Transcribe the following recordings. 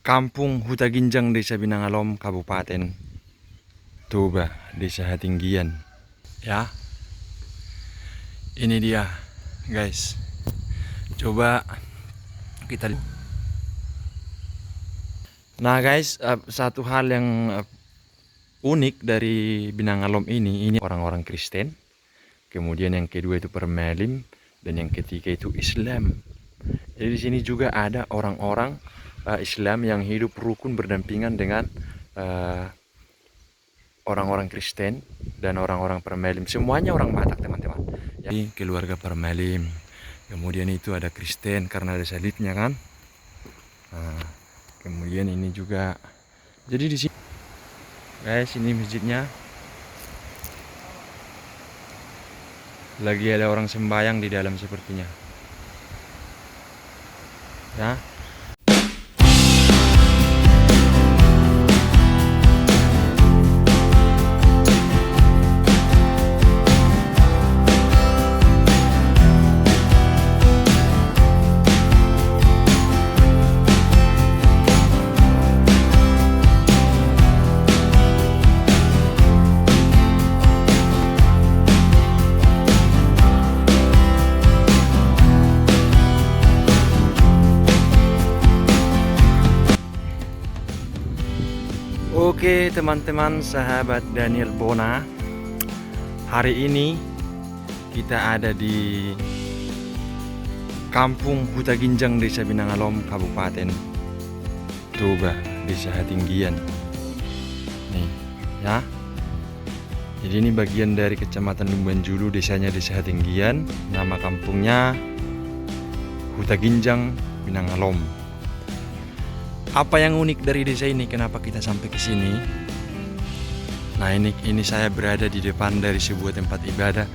Kampung Huta Ginjang, Desa Binangalom, Kabupaten Toba, Desa Hatinggian. Ya, ini dia, guys. Coba kita. Nah, guys, satu hal yang unik dari Binangalom ini orang-orang Kristen. Kemudian yang kedua itu Permelim, dan yang ketiga itu Islam. Jadi di sini juga ada orang-orang Islam yang hidup rukun berdampingan dengan orang-orang Kristen dan orang-orang Permelim. Semuanya orang Batak, teman-teman. Jadi keluarga Permelim. Kemudian itu ada Kristen karena ada salibnya kan. Nah, kemudian ini juga. Jadi di sini, guys, ini masjidnya. Lagi ada orang sembahyang di dalam sepertinya. Ya. Oke teman-teman, sahabat Daniel Bona, hari ini kita ada di Kampung Huta Ginjang, Desa Binangalom, Kabupaten Toba, Desa Hatinggian. Nih, ya. Jadi ini bagian dari Kecamatan Lumban Julu, desanya Desa Hatinggian. Nama kampungnya Huta Ginjang, Binangalom. Apa yang unik dari desa ini? Kenapa kita sampai ke sini? Nah, ini saya berada di depan dari sebuah tempat ibadah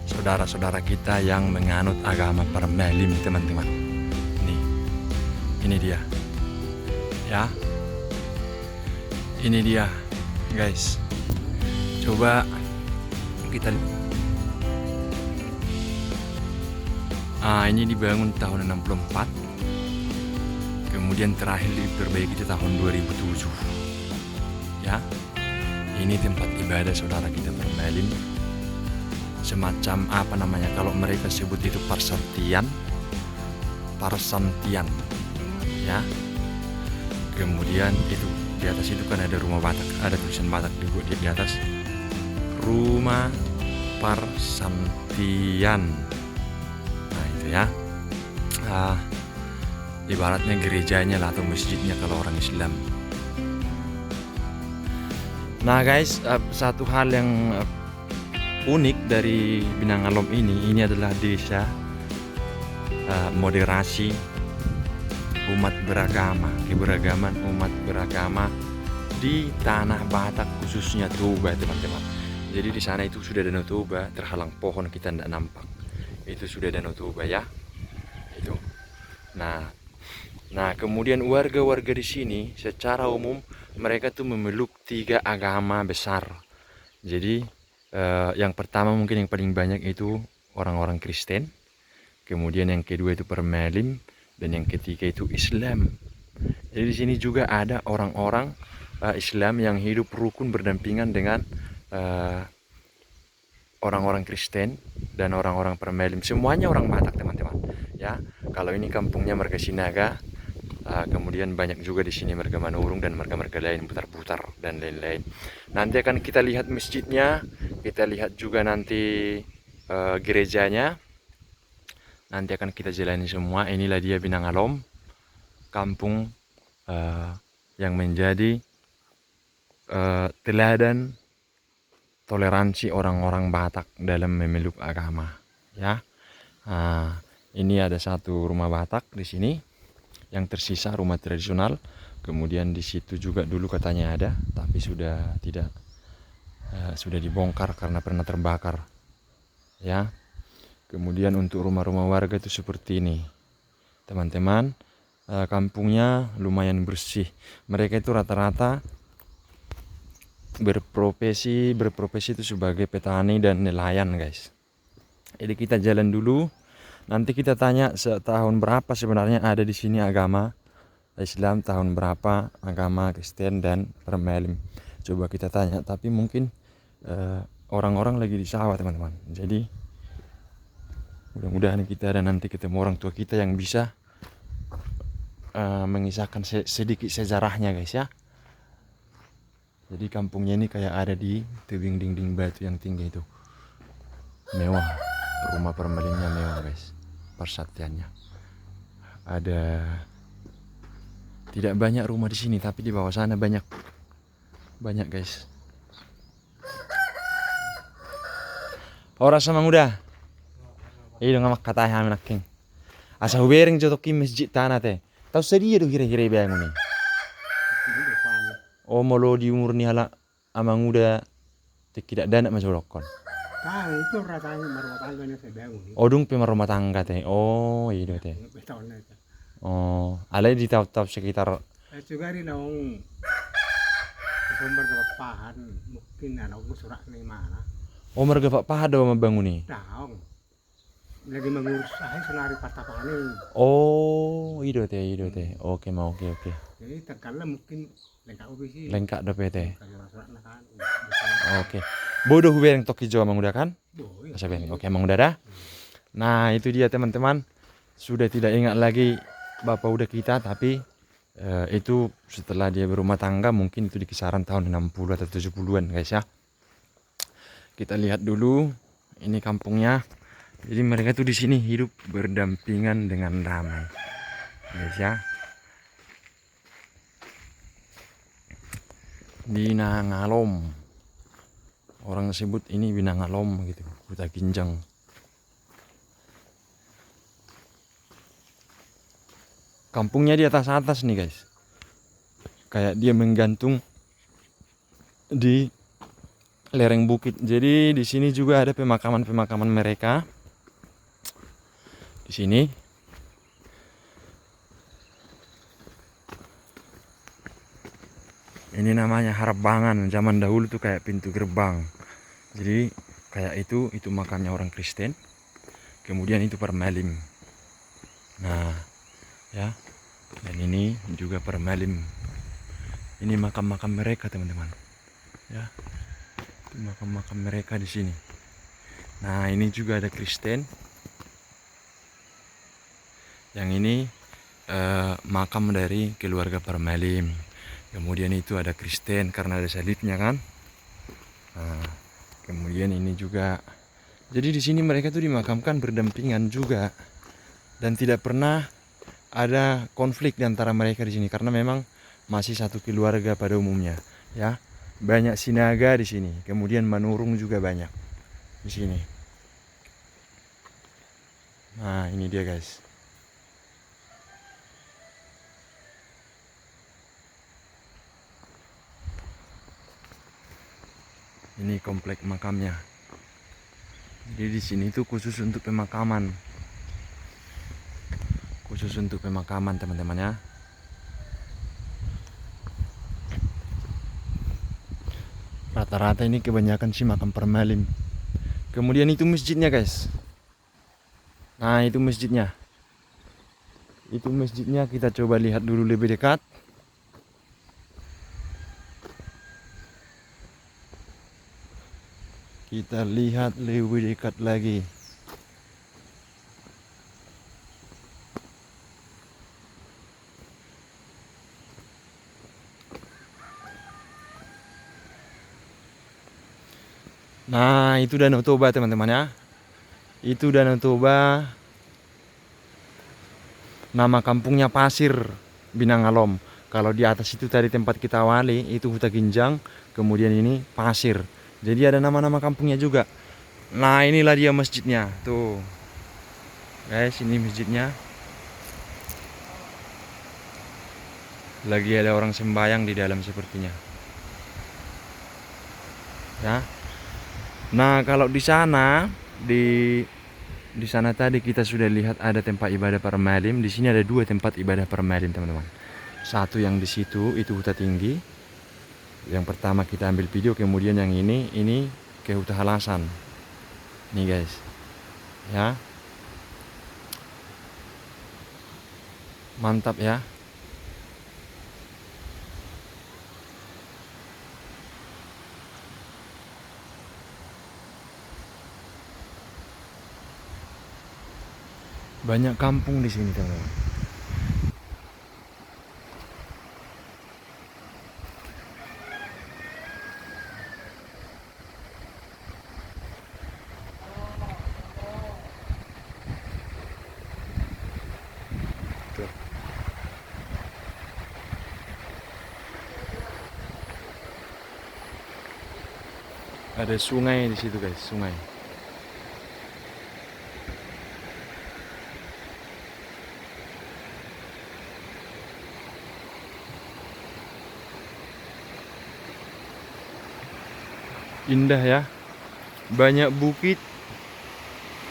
saudara-saudara kita yang menganut agama Permelim, teman-teman. Ini dia. Ya. Ini dia, guys. Coba kita. Ini dibangun tahun 64. Kemudian terakhir diperbaiki di tahun 2007. Ya. Ini tempat ibadah saudara kita Permelim. Semacam apa namanya? Kalau mereka sebut itu Parsantian. Ya. Kemudian itu di atas itu kan ada rumah Batak, ada tulisan Batak juga di atas. Rumah Parsantian. Nah, itu ya. Ibaratnya gerejanya lah atau masjidnya kalau orang Islam. Nah, guys, satu hal yang unik dari Binangalom ini adalah desa moderasi umat beragama, keberagaman umat beragama di tanah Batak, khususnya Toba, teman-teman. Jadi di sana itu sudah Danau Toba, terhalang pohon kita tidak nampak. Itu sudah Danau Toba ya. Itu. Nah, kemudian warga-warga di sini secara umum mereka tuh memeluk 3 agama besar. Jadi yang pertama mungkin yang paling banyak itu orang-orang Kristen. Kemudian yang kedua itu Permelim, dan yang ketiga itu Islam. Jadi di sini juga ada orang-orang Islam yang hidup rukun berdampingan dengan orang-orang Kristen dan orang-orang Permelim. Semuanya orang Batak, teman-teman. Ya, kalau ini kampungnya Marga Sinaga. Kemudian banyak juga di sini marga Manurung dan marga-marga lain, putar-putar dan lain-lain. Nanti akan kita lihat masjidnya, kita lihat juga nanti gerejanya. Nanti akan kita jalani semua. Inilah dia Binangalom, kampung yang menjadi teladan toleransi orang-orang Batak dalam memeluk agama. Ya, ini ada satu rumah Batak di sini. Yang tersisa rumah tradisional. Kemudian di situ juga dulu katanya ada, tapi sudah tidak, sudah dibongkar karena pernah terbakar. Ya. Kemudian untuk rumah-rumah warga itu seperti ini, teman-teman. Kampungnya lumayan bersih. Mereka itu rata-rata berprofesi itu sebagai petani dan nelayan, guys. Jadi kita jalan dulu. Nanti kita tanya setahun berapa sebenarnya ada di sini agama Islam tahun berapa, agama Kristen dan Permelim. Coba kita tanya, tapi mungkin orang-orang lagi di sawah teman-teman. Jadi mudah-mudahan kita dan nanti ketemu orang tua kita yang bisa mengisahkan sedikit sejarahnya guys ya. Jadi kampungnya ini kayak ada di tebing dinding batu yang tinggi itu. Mewah, rumah Permelimnya mewah guys. Persatiannya. Ada tidak banyak rumah di sini, tapi di bawah sana banyak guys. Orang sama muda. Iya ngamak kata yang naking. Asa hubereng jotoki masjid tanah teh. Tahu sedih tuh kira-kira bangun nih. Oh molo di umur ni hala amang muda tidak dana masolokon. Itu rumah tangganya saya bangun. Odung pemar rumah tangga teh. Oh iya teh. Oh, alai di tahu-tahu sekitar. Juga di dong. Sumber kepahan mungkin anak surat nih mana. Oh mereka pak paha do membangun nih. Dong. Lagi mengurus saya senari pastapan ini. Oh iya teh. Oke mau oke. Jadi terkala mungkin lengkap sih. Lengkap do teh. Kan. Oke. Bodoh yang toki Jawa mengudah kan? Iya. Oke mengudah dah. Nah itu dia teman-teman. Sudah tidak ingat lagi bapak udah kita, tapi itu setelah dia berumah tangga mungkin itu di kisaran tahun 60 atau 70-an guys ya. Kita lihat dulu ini kampungnya. Jadi mereka tuh di sini hidup berdampingan dengan ramai guys ya. Binangalom, orang sebut ini Binangalom gitu, Huta Ginjang. Kampungnya di atas nih guys, kayak dia menggantung di lereng bukit. Jadi di sini juga ada pemakaman mereka. Di sini ini namanya Harbangan. Zaman dahulu tuh kayak pintu gerbang. Jadi kayak itu makamnya orang Kristen. Kemudian itu Permelim. Nah, ya. Dan ini juga Permelim. Ini makam-makam mereka, teman-teman. Ya. Itu makam-makam mereka di sini. Nah, ini juga ada Kristen. Yang ini makam dari keluarga Permelim. Kemudian itu ada Kristen karena ada salibnya kan. Nah, kemudian ini juga. Jadi di sini mereka tuh dimakamkan berdampingan juga, dan tidak pernah ada konflik di antara mereka di sini karena memang masih satu keluarga pada umumnya. Ya, banyak sinaga di sini. Kemudian manurung juga banyak di sini. Nah, ini dia guys. Ini komplek makamnya. Jadi di sini tuh khusus untuk pemakaman. Khusus untuk pemakaman teman-teman ya. Rata-rata ini kebanyakan sih makam Permelim. Kemudian itu masjidnya guys. Nah itu masjidnya. Itu masjidnya kita coba lihat dulu lebih dekat. Kita lihat lebih dekat lagi. Nah, itu Danau Toba teman-teman ya. Itu Danau Toba. Nama kampungnya Pasir Binangalom. Kalau di atas itu tadi tempat kita awali itu Huta Ginjang, kemudian ini Pasir. Jadi ada nama-nama kampungnya juga. Nah, inilah dia masjidnya. Tuh. Guys, ini masjidnya. Lagi ada orang sembahyang di dalam sepertinya. Ya. Nah, kalau di sana di sana tadi kita sudah lihat ada tempat ibadah Permelim. Di sini ada dua tempat ibadah Permelim, teman-teman. Satu yang di situ itu Huta Tinggi. Yang pertama kita ambil video, kemudian yang ini ke Huta Halasan. Nih guys. Ya. Mantap ya. Banyak kampung di sini, teman-teman. Tuh. Ada sungai di situ, guys, sungai. Indah ya. Banyak bukit.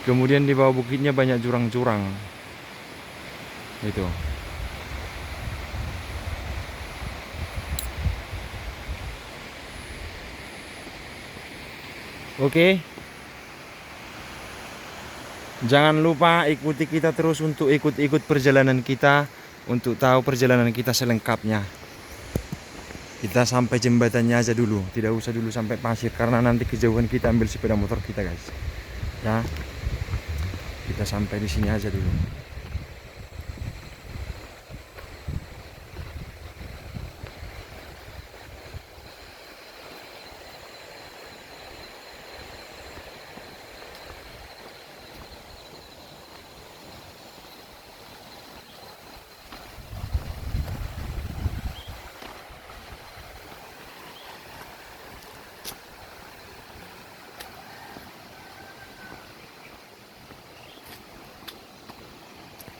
Kemudian di bawah bukitnya banyak jurang-jurang. Itu. Oke. Jangan lupa ikuti kita terus untuk ikut-ikut perjalanan kita, untuk tahu perjalanan kita selengkapnya. Kita sampai jembatannya aja dulu, tidak usah dulu sampai pasir karena nanti kejauhan kita ambil sepeda motor kita, guys. Ya. Kita sampai di sini aja dulu.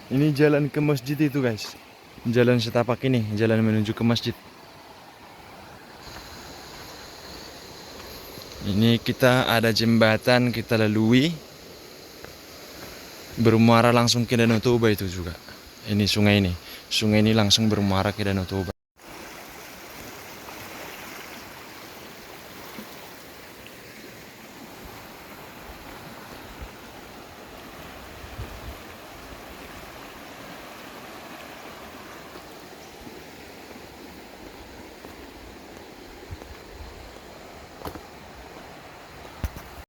Ini jalan ke masjid itu, guys. Jalan setapak ini, jalan menuju ke masjid. Ini kita ada jembatan kita lalui. Bermuara langsung ke Danau Toba itu juga. Ini sungai ini. Sungai ini langsung bermuara ke Danau Toba.